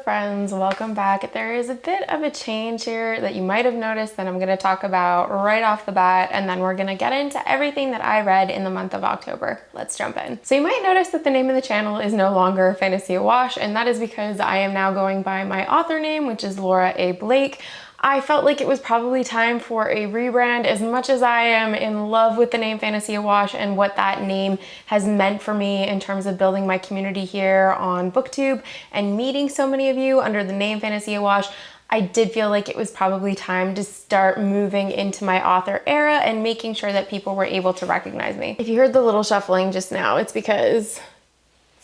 friends, welcome back. There is a bit of a change here that you might have noticed that I'm going to talk about right off the bat, and then we're going to get into everything that I read in the month of October. Let's jump in. So you might notice that the name of the channel is no longer Fantasy Awash, and that is because I am now going by my author name, which is Laura A. Blake. I felt like it was probably time for a rebrand. As much as I am in love with the name Fantasy Awash and what that name has meant for me in terms of building my community here on BookTube and meeting so many of you under the name Fantasy Awash, I did feel like it was probably time to start moving into my author era and making sure that people were able to recognize me. If you heard the little shuffling just now, it's because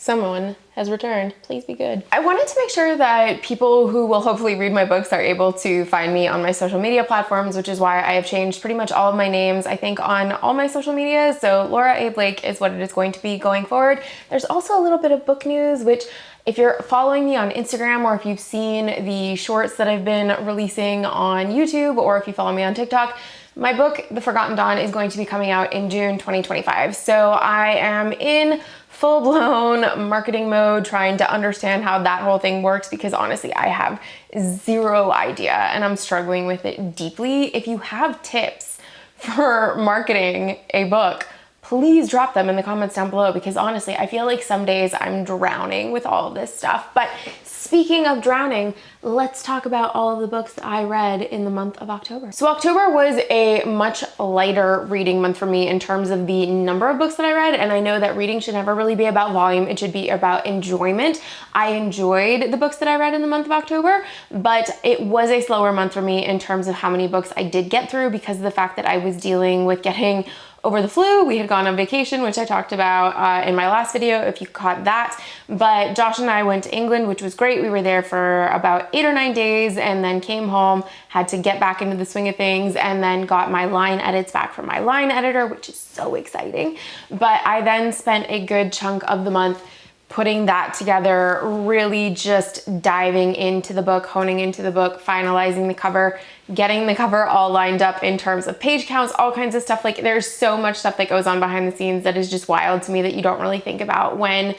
someone has returned. Please be good. I wanted to make sure that people who will hopefully read my books are able to find me on my social media platforms, which is why I have changed pretty much all of my names, I think, on all my social media. So Laura A. Blake is what it is going to be going forward. There's also a little bit of book news, which if you're following me on Instagram or if you've seen the shorts that I've been releasing on YouTube or if you follow me on TikTok, my book, The Forgotten Dawn, is going to be coming out in June 2025. So I am in full-blown marketing mode, trying to understand how that whole thing works because honestly, I have zero idea and I'm struggling with it deeply. If you have tips for marketing a book, please drop them in the comments down below because honestly, I feel like some days I'm drowning with all of this stuff. But speaking of drowning, let's talk about all of the books that I read in the month of October. So October was a much lighter reading month for me in terms of the number of books that I read. And I know that reading should never really be about volume. It should be about enjoyment. I enjoyed the books that I read in the month of October, but it was a slower month for me in terms of how many books I did get through because of the fact that I was dealing with getting over the flu. We had gone on vacation, which I talked about in my last video, if you caught that. But Josh and I went to England, which was great. We were there for about 8 or 9 days and then came home, had to get back into the swing of things, and then got my line edits back from my line editor, which is so exciting. But I then spent a good chunk of the month putting that together, really just diving into the book, honing into the book, finalizing the cover, getting the cover all lined up in terms of page counts, all kinds of stuff. Like there's so much stuff that goes on behind the scenes that is just wild to me that you don't really think about when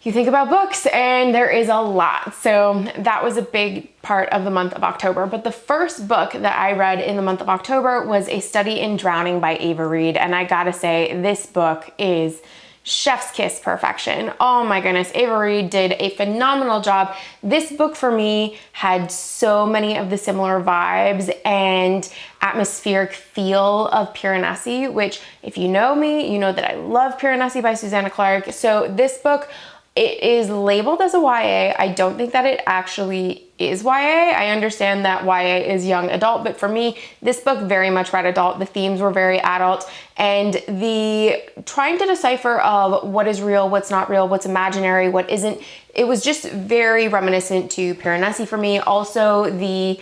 you think about books, and there is a lot. So that was a big part of the month of October. But the first book that I read in the month of October was A Study in Drowning by Ava Reid. And I gotta say, this book is chef's kiss perfection. Oh my goodness, Ava Reid did a phenomenal job. This book for me had so many of the similar vibes and atmospheric feel of Piranesi, which if you know me, you know that I love Piranesi by Susanna Clarke. So this book, it is labeled as a YA. I don't think that it actually is YA. I understand that YA is young adult, but for me, this book very much read adult. The themes were very adult, and the trying to decipher of what is real, what's not real, what's imaginary, what isn't, it was just very reminiscent to Piranesi for me. Also, the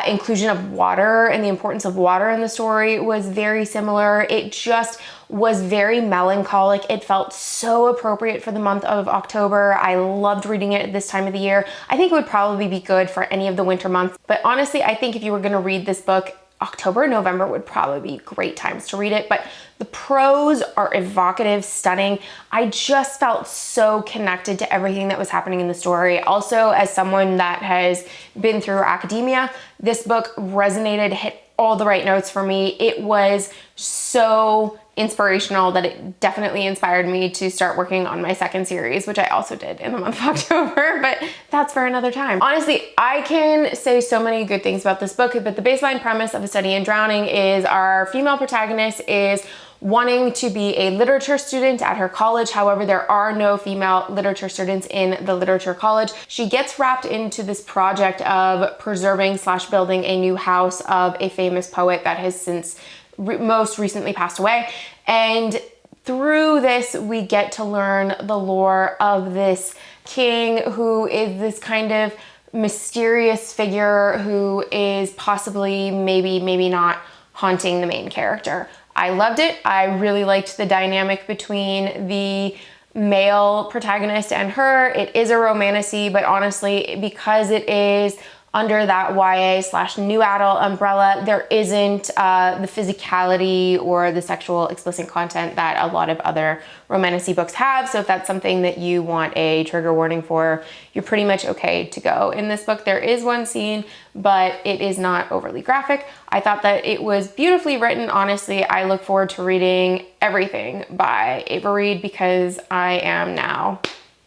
inclusion of water and the importance of water in the story was very similar. It just was very melancholic. It felt so appropriate for the month of October. I loved reading it at this time of the year. I think it would probably be good for any of the winter months. But honestly, I think if you were going to read this book, October, November would probably be great times to read it. But the prose are evocative, stunning. I just felt so connected to everything that was happening in the story. Also, as someone that has been through academia, this book resonated, hit all the right notes for me. It was so inspirational that it definitely inspired me to start working on my second series, which I also did in the month of October, but that's for another time. Honestly, I can say so many good things about this book, but the baseline premise of A Study in Drowning is our female protagonist is wanting to be a literature student at her college. However, there are no female literature students in the literature college. She gets wrapped into this project of preserving / building a new house of a famous poet that has since most recently passed away. And through this, we get to learn the lore of this king who is this kind of mysterious figure who is possibly, maybe not, haunting the main character. I loved it. I really liked the dynamic between the male protagonist and her. It is a romantasy, but honestly, because it is under that YA/new adult umbrella. There isn't the physicality or the sexual explicit content that a lot of other romantasy books have. So if that's something that you want a trigger warning for, you're pretty much okay to go. In this book, there is one scene, but it is not overly graphic. I thought that it was beautifully written. Honestly, I look forward to reading everything by Ava Reid because I am now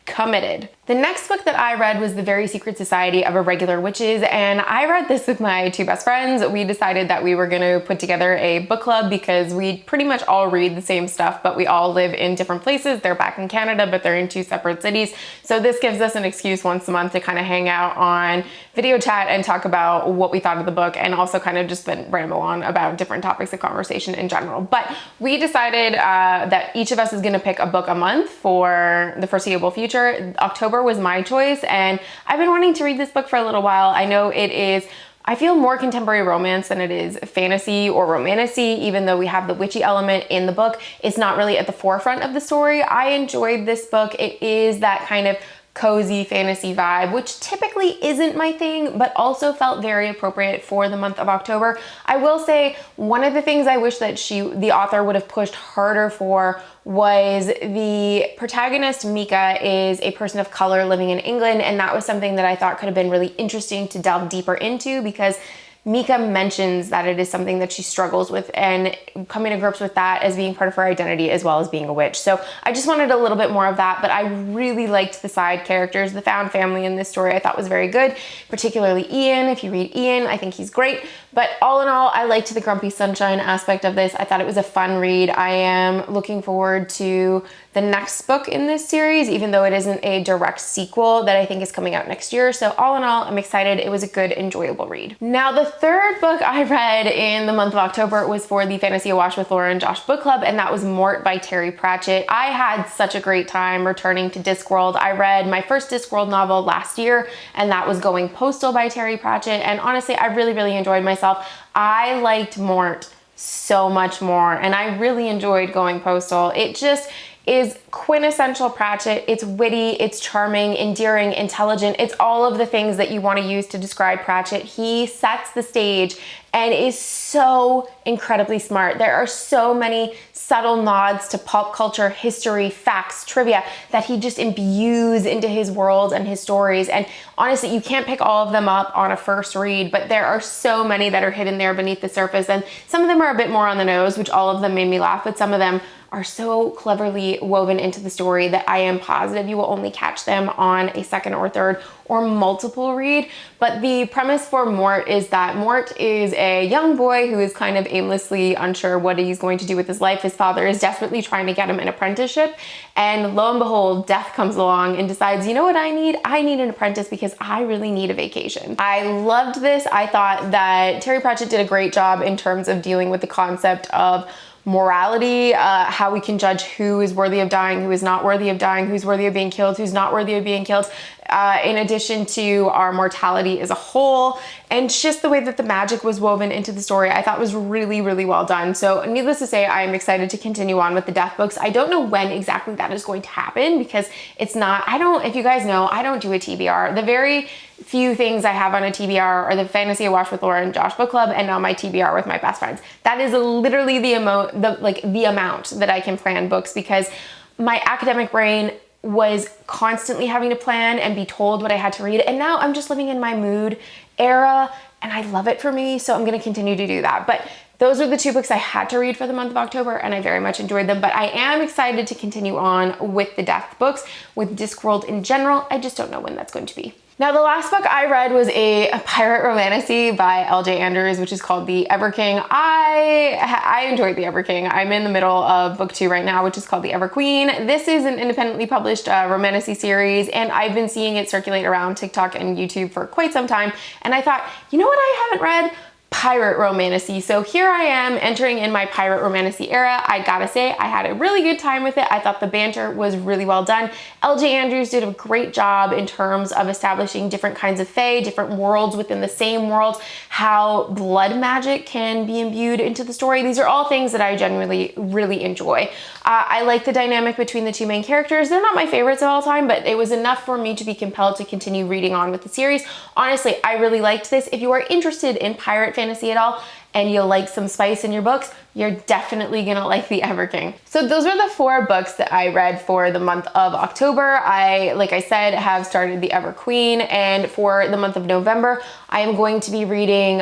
committed. The next book that I read was The Very Secret Society of Irregular Witches, and I read this with my two best friends. We decided that we were gonna put together a book club because we pretty much all read the same stuff, but we all live in different places. They're back in Canada, but they're in two separate cities. So this gives us an excuse once a month to kind of hang out on video chat and talk about what we thought of the book, and also kind of just then ramble on about different topics of conversation in general. But we decided that each of us is gonna pick a book a month for the foreseeable future. October was my choice, and I've been wanting to read this book for a little while. I know it is, I feel, more contemporary romance than it is fantasy or romantasy, even though we have the witchy element in the book. It's not really at the forefront of the story. I enjoyed this book. It is that kind of cozy fantasy vibe, which typically isn't my thing, but also felt very appropriate for the month of October. I will say one of the things I wish that the author would have pushed harder for was the protagonist, Mika, is a person of color living in England, and that was something that I thought could have been really interesting to delve deeper into, because Mika mentions that it is something that she struggles with, and coming to grips with that as being part of her identity as well as being a witch. So I just wanted a little bit more of that, but I really liked the side characters. The found family in this story I thought was very good, particularly Ian. If you read Ian, I think he's great. But all in all, I liked the grumpy sunshine aspect of this. I thought it was a fun read. I am looking forward to the next book in this series, even though it isn't a direct sequel that I think is coming out next year. So all in all, I'm excited. It was a good, enjoyable read. Now, the third book I read in the month of October was for the Fantasy Awash with Laura and Josh book club, and that was Mort by Terry Pratchett. I had such a great time returning to Discworld. I read my first Discworld novel last year, and that was Going Postal by Terry Pratchett. And honestly, I really, really enjoyed myself. I liked Mort so much more, and I really enjoyed Going Postal. It just is quintessential Pratchett. It's witty, it's charming, endearing, intelligent. It's all of the things that you want to use to describe Pratchett. He sets the stage and is so incredibly smart. There are so many subtle nods to pop culture, history, facts, trivia that he just imbues into his world and his stories. And honestly, you can't pick all of them up on a first read, but there are so many that are hidden there beneath the surface. And some of them are a bit more on the nose, which all of them made me laugh, but some of them are so cleverly woven into the story that I am positive you will only catch them on a second or third or multiple read. But the premise for Mort is that Mort is a young boy who is kind of aimlessly unsure what he's going to do with his life. His father is desperately trying to get him an apprenticeship, and lo and behold, death comes along and decides, you know what I need? I need an apprentice because I really need a vacation. I loved this. I thought that Terry Pratchett did a great job in terms of dealing with the concept of morality, how we can judge who is worthy of dying, who is not worthy of dying, who's worthy of being killed, who's not worthy of being killed, in addition to our mortality as a whole. And just the way that the magic was woven into the story, I thought was really, really well done. So needless to say, I am excited to continue on with the death books. I don't know when exactly that is going to happen because it's not, if you guys know, I don't do a TBR. The very few things I have on a TBR are the Fantasy Awash with Laura and Josh book club, and now my TBR with my best friends. That is literally the amount that I can plan books, because my academic brain was constantly having to plan and be told what I had to read. And now I'm just living in my mood era, and I love it for me. So I'm going to continue to do that. But those are the two books I had to read for the month of October, and I very much enjoyed them. But I am excited to continue on with the death books, with Discworld in general. I just don't know when that's going to be. Now, the last book I read was a pirate romantasy by L.J. Andrews, which is called The Everking. I enjoyed The Everking. I'm in the middle of book 2 right now, which is called The Everqueen. This is an independently published romantasy series, and I've been seeing it circulate around TikTok and YouTube for quite some time. And I thought, you know what I haven't read? pirate romantasy. So here I am entering in my pirate romantasy era. I gotta say, I had a really good time with it. I thought the banter was really well done. LJ Andrews did a great job in terms of establishing different kinds of fae, different worlds within the same world, how blood magic can be imbued into the story. These are all things that I genuinely really enjoy. I like the dynamic between the two main characters. They're not my favorites of all time, but it was enough for me to be compelled to continue reading on with the series. Honestly, I really liked this. If you are interested in pirate fantasy at all and you like some spice in your books, you're definitely gonna like the Everking. So those are the 4 books that I read for the month of October. I, like I said, have started the Everqueen, and for the month of November, I am going to be reading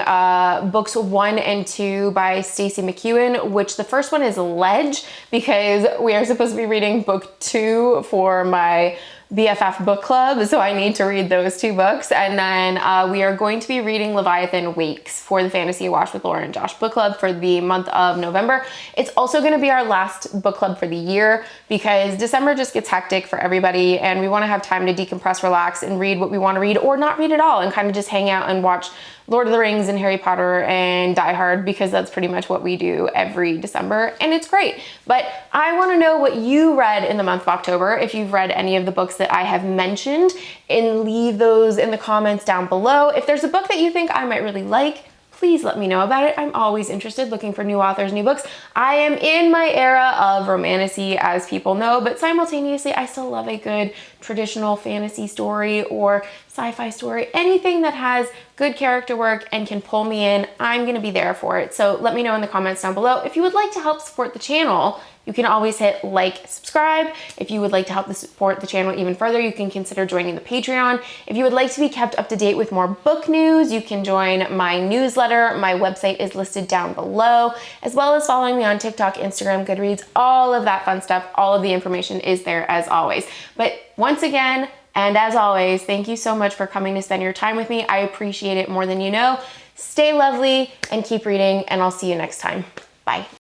books 1 and 2 by Stacey McEwen, which the first one is Ledge, because we are supposed to be reading book 2 for my BFF book club, so I need to read those 2 books. And then we are going to be reading Leviathan Wakes for the Fantasy Awash with Laura and Josh book club for the month of November. It's also going to be our last book club for the year, because December just gets hectic for everybody and we want to have time to decompress, relax, and read what we want to read, or not read at all and kind of just hang out and watch Lord of the Rings and Harry Potter and Die Hard, because that's pretty much what we do every December, and it's great. But I want to know what you read in the month of October, if you've read any of the books that I have mentioned, and leave those in the comments down below. If there's a book that you think I might really like, please let me know about it. I'm always interested, looking for new authors, new books. I am in my era of romantasy, as people know, but simultaneously, I still love a good traditional fantasy story or sci-fi story. Anything that has good character work and can pull me in, I'm gonna be there for it. So let me know in the comments down below. If you would like to help support the channel, you can always hit like, subscribe. If you would like to help support the channel even further, you can consider joining the Patreon. If you would like to be kept up to date with more book news, you can join my newsletter. My website is listed down below, as well as following me on TikTok, Instagram, Goodreads, all of that fun stuff. All of the information is there as always. But once again, and as always, thank you so much for coming to spend your time with me. I appreciate it more than you know. Stay lovely and keep reading, and I'll see you next time. Bye.